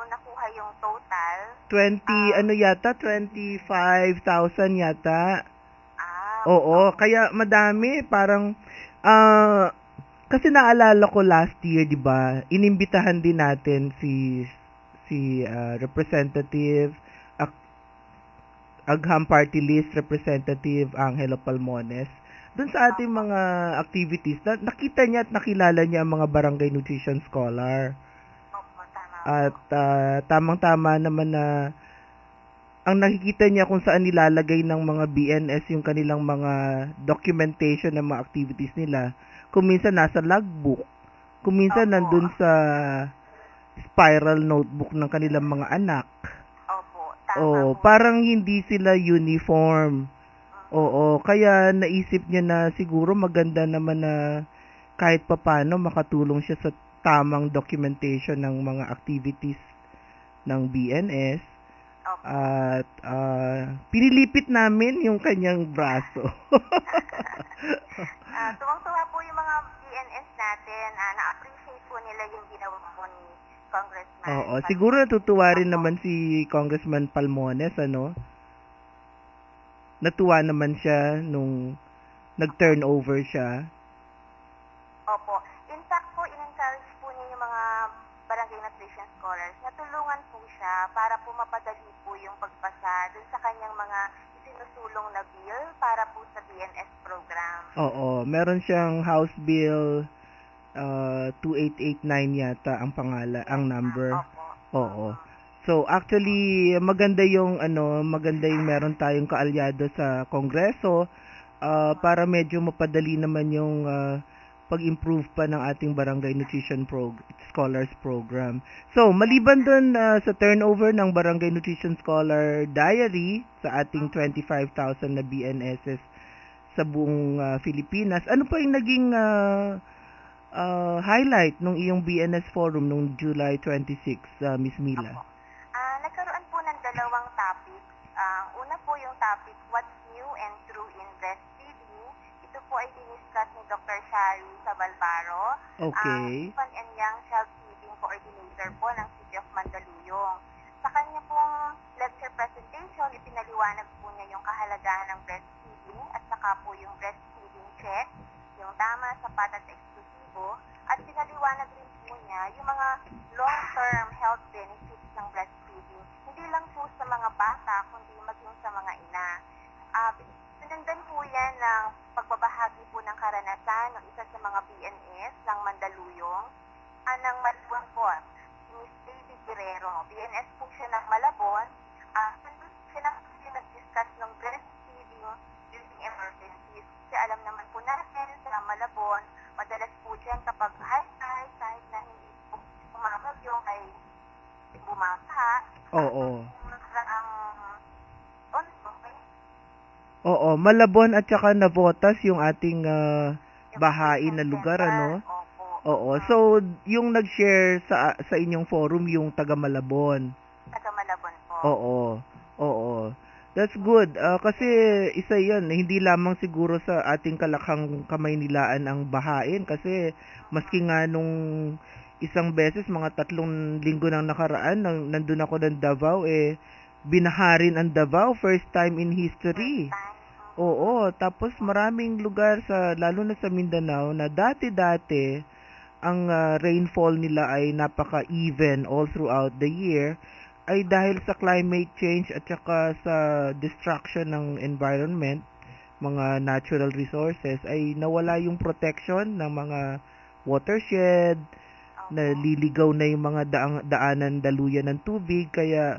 nakuha yung total. 20, ano yata? 25,000 yata. Opo. Oo, kaya madami. Parang, kasi naalala ko last year, di ba? Inimbitahan din natin si Representative Agham Party List Representative Angelo Palmones. Doon sa ating Opo. mga activities, nakita niya at nakilala niya ang mga barangay nutrition scholar. Opo, tama At po. tamang-tama naman na ang nakikita niya kung saan nilalagay ng mga BNS yung kanilang mga documentation ng mga activities nila. Kung minsan nasa logbook, kung minsan Opo. nandun sa spiral notebook ng kanilang mga anak. Opo, tama Oh, po. parang hindi sila uniform. Mhm. Oo, kaya naisip niya na siguro maganda naman na kahit papano makatulong siya sa tamang documentation ng mga activities ng BNS Opo. at pinilipit namin yung kanyang braso. Tuwang-tuwa po yung mga BNS natin. Na-appreciate po nila yung ginawa po ni Congressman Oo, siguro Palmon. natutuwa rin Opo. naman si Congressman Palmones, ano? Natuwa naman siya nung Opo. nag-turn over siya. Opo. In fact po, in-encourage po niya yung mga barangay nutrition scholars na tulungan po siya para po mapadali po yung pagpasa dun sa kanyang mga isinusulong na bill para po sa BNS program. Oo, meron siyang House Bill 2889 yata ang Yes, ang ma'am. number. Opo. Oo. So actually maganda yung meron tayong kaalyado sa Kongreso para medyo mapadali naman yung pag-improve pa ng ating Barangay Nutrition Scholars Program. So, maliban dun sa turnover ng Barangay Nutrition Scholar Diary sa ating 25,000 na BNSS sa buong Pilipinas, ano pa yung naging highlight nung iyong BNS Forum nung July 26, Miss Mila? Opo. Nagkaroon po ng dalawang topics. Una po yung topic, what's new and true in breastfeeding. Ito po ay diniscuss ni Dr. Shari Sabalbaro, ang Okay. Infant and Young Child Feeding Coordinator po ng City of Mandaluyong. Sa kanya pong lecture presentation, ipinaliwanag po niya yung kahalagahan ng breastfeeding at saka po yung breastfeeding check, yung tama, sapat at eksklusibo, at pinaliwanag rin po niya yung mga long-term health benefits ng breastfeeding, hindi lang po sa mga bata, kundi maging sa mga ina. Sinundan po yan ng pagbabahagi po ng karanasan ng isa sa mga BNS ng Mandaluyong, ng Malabon po, si Miss Baby Guerrero. BNS po siya ng Malabon. Siya nag-discuss ng breastfeeding during emergencies. Kasi alam naman po natin sa Malabon, madalas po dyan kapag high tide, kahit na hindi po umamagyo ay bumasa. Oo. Ang Oo, Malabon at saka Navotas yung ating yung bahain na patient lugar, center. ano? Opo. Oo. So, yung nag-share sa inyong forum yung taga Malabon. Taga Malabon po. Oo. Oo. That's good. Kasi isa 'yan, hindi lamang siguro sa ating kalakhang Kamaynilaan ang bahain kasi maski nga nung isang beses mga 3 linggo nang nakaraan nandun ako ng Davao binaharin ang Davao first time in history. First time. Oo, tapos maraming lugar sa lalo na sa Mindanao na dati-dati ang rainfall nila ay napaka-even all throughout the year ay dahil sa climate change at saka sa destruction ng environment, mga natural resources ay nawala yung protection ng mga watershed, naliligaw na yung mga daanan daluyan ng tubig kaya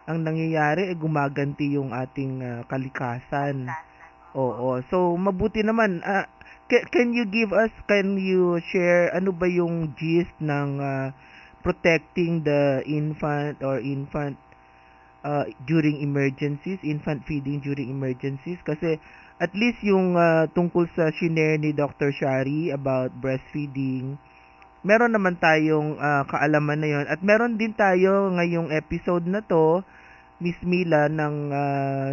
ang nangyayari ay gumaganti yung ating kalikasan. Oo. So, mabuti naman. Can you share ano ba yung gist ng protecting the infant during emergencies, infant feeding during emergencies? Kasi at least yung tungkol sa shinare ni Dr. Shari about breastfeeding, meron naman tayong kaalaman na yon at meron din tayo ngayong episode na to Miss Mila ng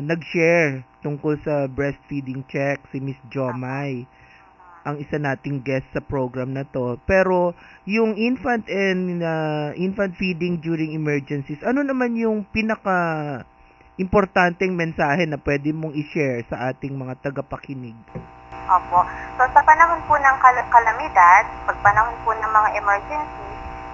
nag-share tungkol sa breastfeeding check si Miss Jomay. ang isa nating guest sa program na to. Pero yung infant and infant feeding during emergencies, ano naman yung pinaka importanteng mensahe na pwede mong i-share sa ating mga tagapakinig? Opo. So, sa panahon po ng kalamidad, pag panahon po ng mga emergency,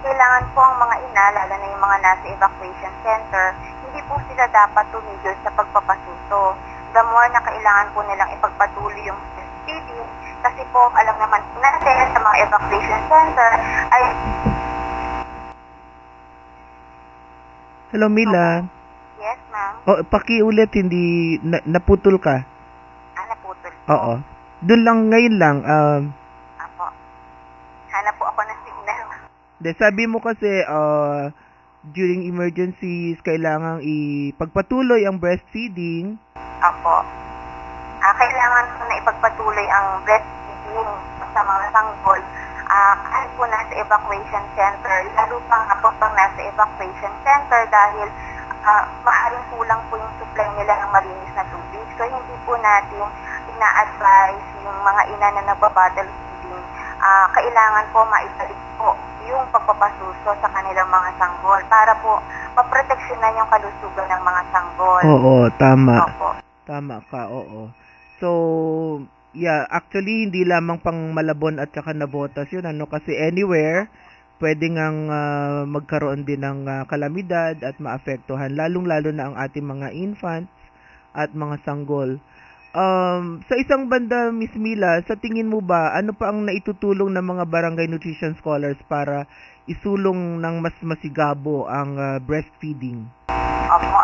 kailangan po ang mga ina, lalo na yung mga nasa evacuation center, hindi po sila dapat tumigil sa pagpapasuso. The more na kailangan po nilang ipagpatuloy yung breastfeeding, kasi po, alam naman po natin sa mga evacuation center ay... Hello, Mila. Yes, ma'am. Oh, pakiulit, hindi naputol ka. Naputol po. Oo. Doon lang ngayon lang. Apo. Hanap po ako ng signal. Sabi mo kasi during emergencies kailangang ipagpatuloy ang breastfeeding. Apo. Kailangan po na ipagpatuloy ang breastfeeding sa mga sanggol. Kahit po nasa evacuation center, lalo pa nga po pag nasa evacuation center dahil maaaring kulang po yung supply nila ng malinis na tubig. So, hindi po natin ina-advise yung mga ina na nagbabottle feeding. Kailangan po maibalik po yung pagpapasuso sa kanilang mga sanggol para po maproteksyonan yung kalusugan ng mga sanggol. Oo, tama. Opo. Tama ka, oo. So, yeah, actually hindi lamang pang Malabon at saka Navotas yun, kasi anywhere pwede ngang magkaroon din ng kalamidad at maapektuhan, lalong-lalo na ang ating mga infants at mga sanggol. Sa isang banda, Miss Mila, sa tingin mo ba, ano pa ang naitutulong ng mga barangay nutrition scholars para isulong ng mas masigabo ang breastfeeding? Opo.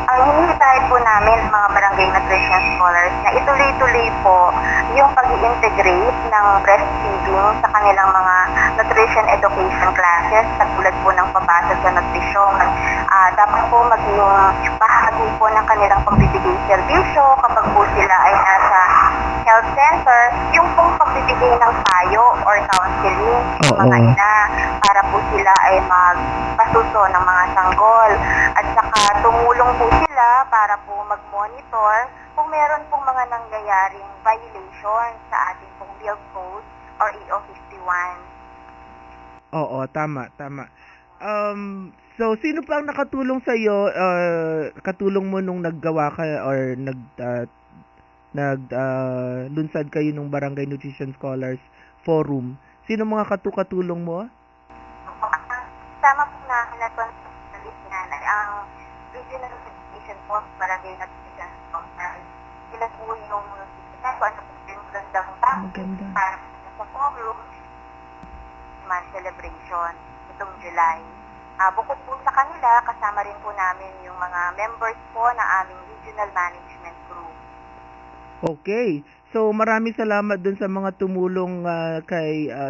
Ang hinihintay po namin mga barangay nutrition scholars na ituloy-tuloy po yung pag-integrate ng breastfeeding sa kanilang mga nutrition education classes katulad po ng pabasa sa nutrisyon. Dapat po maging bahagi po ng kanilang pagbibigay serbisyo kapag po sila ay nasa health center, yung pong pagbibigay ng payo or counseling sa mga ina para po sila ay magpasuso ng mga sanggol. At saka tumulong po sila para po mag-monitor kung meron pong mga nangyayaring violation sa ating pong milk code or EO 51. Oo, tama. So, sino pa ang nakatulong sa iyo, katulong mo nung naggawa ka or lunsad kayo ng Barangay Nutrition Scholars Forum? Sino mga katulong mo? Sama po namin na ang Regional Education po, Barangay Nutrition Scholars. Sila po yung ano po yung magandang topic para sa forum celebration itong July. Bukod po sa kanila, kasama rin po namin yung mga members po na aming regional management group. Okay. So, maraming salamat dun sa mga tumulong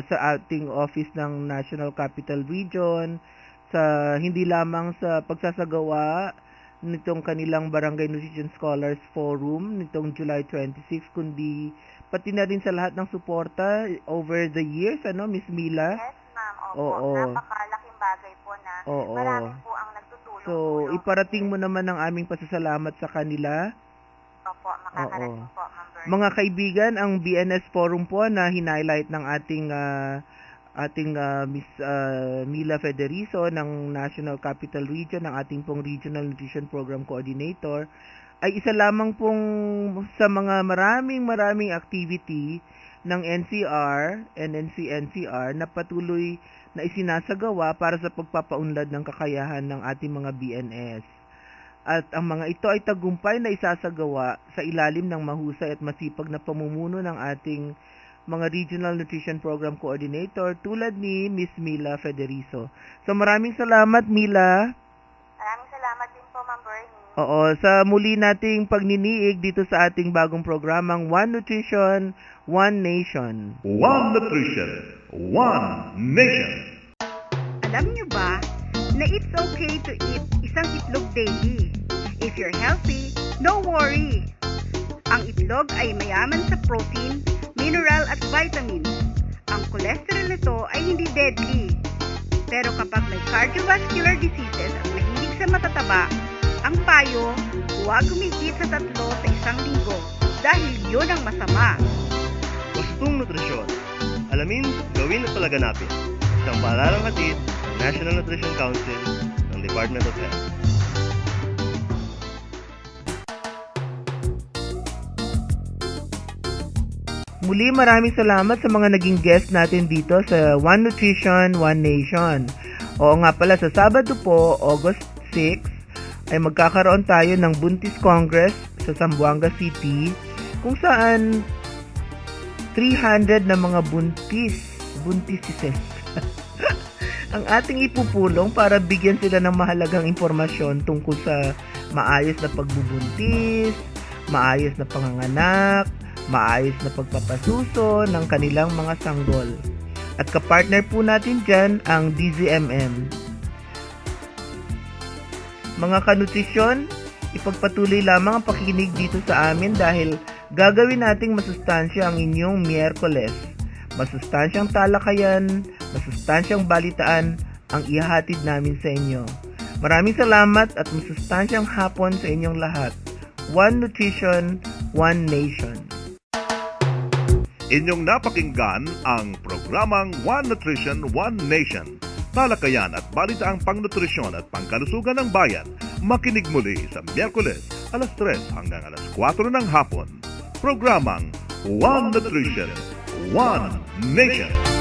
sa ating office ng National Capital Region, sa hindi lamang sa pagsasagawa nitong kanilang Barangay Nutrition Scholars Forum nitong July 26, kundi pati na rin sa lahat ng suporta over the years, Miss Mila? Yes, ma'am. Opo. Oo. Napakalaking bagay po na marami po ang nagtutulong. So, iparating mo naman ang aming pasasalamat sa kanila. Opo, makakarating po, Ma'am Bernie. Mga kaibigan, ang BNS Forum po na hinighlight ng ating Miss Mila Federizo ng National Capital Region, ng ating pong Regional Nutrition Program Coordinator, ay isa lamang pong sa mga maraming activity ng NCR and NCR na patuloy na isinasagawa para sa pagpapaunlad ng kakayahan ng ating mga BNS. At ang mga ito ay tagumpay na isasagawa sa ilalim ng mahusay at masipag na pamumuno ng ating mga Regional Nutrition Program Coordinator tulad ni Miss Mila Federizo. So maraming salamat, Mila. Maraming salamat din po, Ma'am Bernie. Oo, sa muli nating pagniniig dito sa ating bagong programang One Nutrition, One Nation. One Nutrition, One Nation. Alam niyo ba na it's okay to eat isang itlog daily? If you're healthy, no worry. Ang itlog ay mayaman sa protein, mineral at vitamins. Ang cholesterol nito ay hindi deadly. Pero kapag may cardiovascular diseases at mahilig sa matataba, ang payo, huwag humigit sa 3 sa isang linggo dahil yun ang masama. Basta gustong nutrisyon. Alamin, gawin at palaganapin. Isang paaralang hatid ng National Nutrition Council ng Department of Health. Muli maraming salamat sa mga naging guest natin dito sa One Nutrition, One Nation. Oo nga pala, sa Sabado po, August 6, ay magkakaroon tayo ng Buntis Congress sa Zamboanga City, kung saan 300 na mga buntises ang ating ipupulong para bigyan sila ng mahalagang impormasyon tungkol sa maayos na pagbubuntis, maayos na panganganak, maayos na pagpapasuso ng kanilang mga sanggol. At kapartner po natin dyan ang DZMM. Mga kanutrisyon, ipagpatuloy lamang ang pakikinig dito sa amin dahil gagawin nating masustansya ang inyong Miyerkules. Masustansyang talakayan, masustansyang balitaan ang ihahatid namin sa inyo. Maraming salamat at masustansyang hapon sa inyong lahat. One Nutrition, One Nation. Inyong napakinggan ang programang One Nutrition, One Nation. Talakayan at balitaang pangnutrisyon at pangkalusugan ng bayan. Makinig muli sa Miyerkules, alas 3 hanggang alas 4 ng hapon. Programang One Nutrition, One Nation.